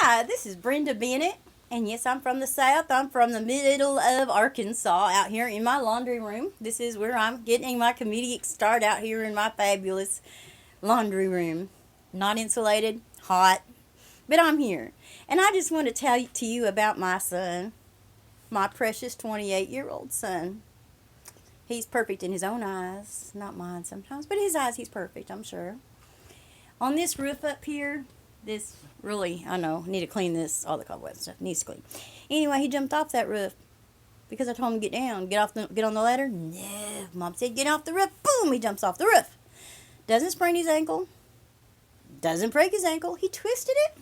Hi, this is Brenda Bennett, and yes, I'm from the South. I'm from the middle of Arkansas out here in my laundry room. This is where I'm getting my comedic start out here in my fabulous laundry room. Not insulated, hot, but I'm here. And I just want to tell to you about my son, my precious 28-year-old son. He's perfect in his own eyes, not mine sometimes, but his eyes, he's perfect, I'm sure. On this roof up here, this really, I know, need to clean this, all the cobwebs stuff needs to clean. Anyway, he jumped off that roof because I told him to get down, get on the ladder. No, Mom said get off the roof. Boom, he jumps off the roof. Doesn't sprain his ankle, doesn't break his ankle. He twisted it,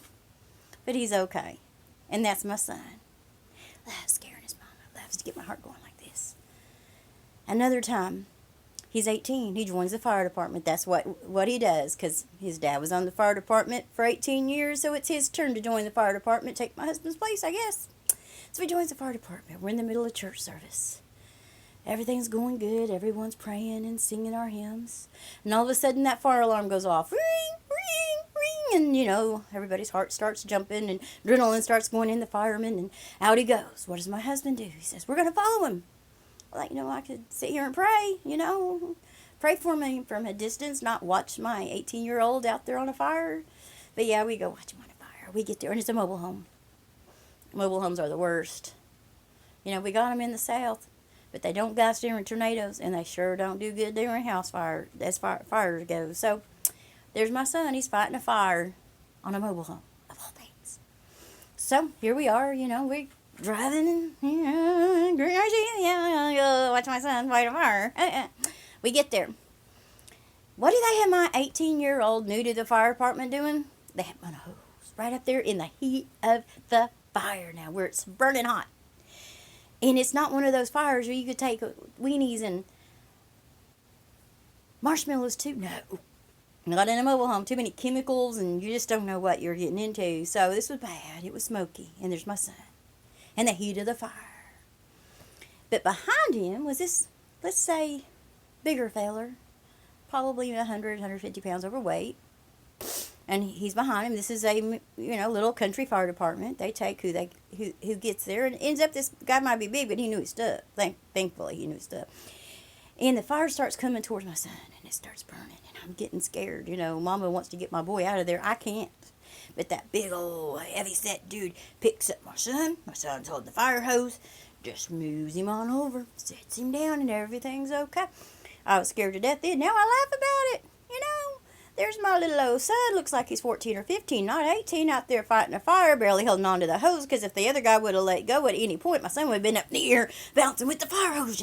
but he's okay. And that's my son. Loves scaring his mama, loves to get my heart going like this. Another time, he's 18. He joins the fire department. That's what he does, because his dad was on the fire department for 18 years, so it's his turn to join the fire department, take my husband's place, I guess. So he joins the fire department. We're in the middle of church service. Everything's going good. Everyone's praying and singing our hymns. And all of a sudden, that fire alarm goes off. Ring, ring, ring. And, everybody's heart starts jumping and adrenaline starts going in the fireman. And out he goes. What does my husband do? He says, we're going to follow him. Like, I could sit here and pray, pray for me from a distance, not watch my 18-year-old out there on a fire. But yeah, we go watch him on a fire. We get there, and it's a mobile home. Mobile homes are the worst. We got them in the South, but they don't gas during tornadoes, and they sure don't do good during house fire, as fires go. So, there's my son. He's fighting a fire on a mobile home, of all things. So, here we are, we driving, watch my son fight a fire. We get there. What do they have my 18-year-old new to the fire department doing? They have a hose right up there in the heat of the fire now, where it's burning hot. And it's not one of those fires where you could take weenies and marshmallows too. No. Not in a mobile home. Too many chemicals, and you just don't know what you're getting into. So this was bad. It was smoky. And there's my son. And the heat of the fire. But behind him was this, let's say, bigger feller, probably 100, 150 pounds overweight. And he's behind him. This is a, little country fire department. They take who gets there. And ends up, this guy might be big, but he knew his stuff. Thankfully, he knew his stuff. And the fire starts coming towards my son, and it starts burning. And I'm getting scared. Mama wants to get my boy out of there. I can't. But that big old heavy-set dude picks up my son. My son's holding the fire hose. Just moves him on over. Sets him down, and everything's okay. I was scared to death then. Now I laugh about it. There's my little old son. Looks like he's 14 or 15, not 18, out there fighting a fire, barely holding on to the hose, because if the other guy would have let go at any point, my son would have been up in the air bouncing with the fire hose,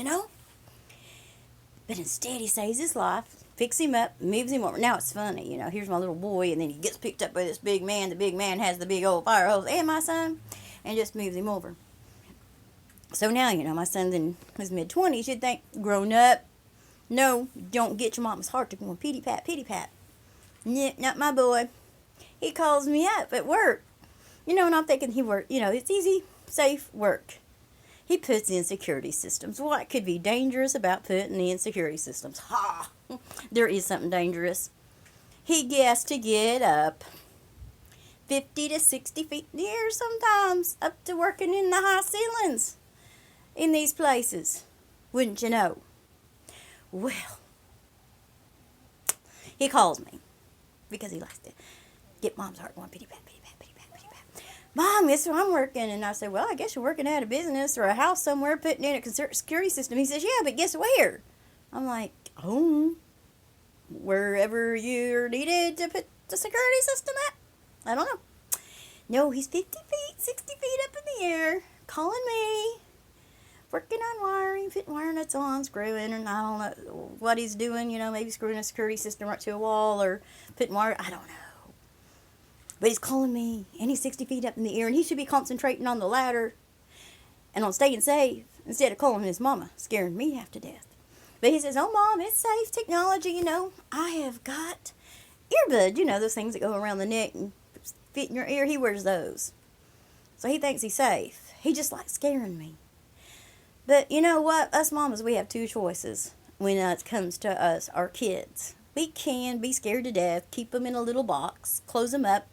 But instead, he saves his life, picks him up, moves him over. Now it's funny, here's my little boy, and then he gets picked up by this big man. The big man has the big old fire hose and my son, and just moves him over. So now, my son's in his mid-20s. You'd think, grown up. No, don't get your mama's heart to go pity-pat, pity-pat. Nah, not my boy. He calls me up at work. And I'm thinking it's easy, safe work. He puts in security systems. What could be dangerous about putting in security systems? Ha! There is something dangerous. He gets to get up 50 to 60 feet in the air sometimes, up to working in the high ceilings in these places. Wouldn't you know? Well, he calls me because he likes to get Mom's heart going pity-pat, pity-pat, pity-pat, pity-pat. Mom, this is where I'm working. And I said, well, I guess you're working at a business or a house somewhere putting in a security system. He says, yeah, but guess where? I'm like, home. Wherever you're needed to put the security system at. I don't know. No, he's 50 feet, 60 feet up in the air, calling me, working on wiring, putting wire nuts on, screwing, and I don't know what he's doing, maybe screwing a security system right to a wall or putting wire, I don't know. But he's calling me, and he's 60 feet up in the air, and he should be concentrating on the ladder and on staying safe instead of calling his mama, scaring me half to death. But he says, oh, Mom, it's safe technology, I have got earbuds, those things that go around the neck and fit in your ear. He wears those. So he thinks he's safe. He just likes scaring me. But you know what? Us mamas, we have two choices when it comes to us, our kids. We can be scared to death, keep them in a little box, close them up,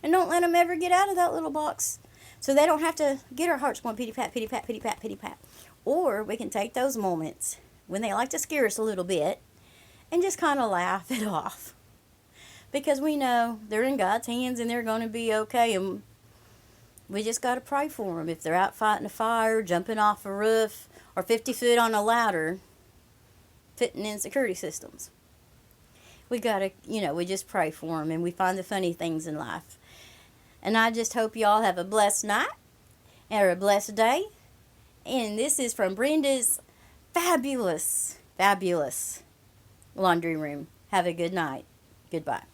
And don't let them ever get out of that little box, so they don't have to get our hearts going pity pat, pity pat, pity pat, pity pat. Or we can take those moments when they like to scare us a little bit and just kind of laugh it off. Because we know they're in God's hands and they're going to be okay. And we just got to pray for them. If they're out fighting a fire, jumping off a roof, or 50 foot on a ladder, fitting in security systems. We got to, we just pray for them and we find the funny things in life. And I just hope you all have a blessed night or a blessed day. And this is from Brenda's fabulous, fabulous laundry room. Have a good night. Goodbye.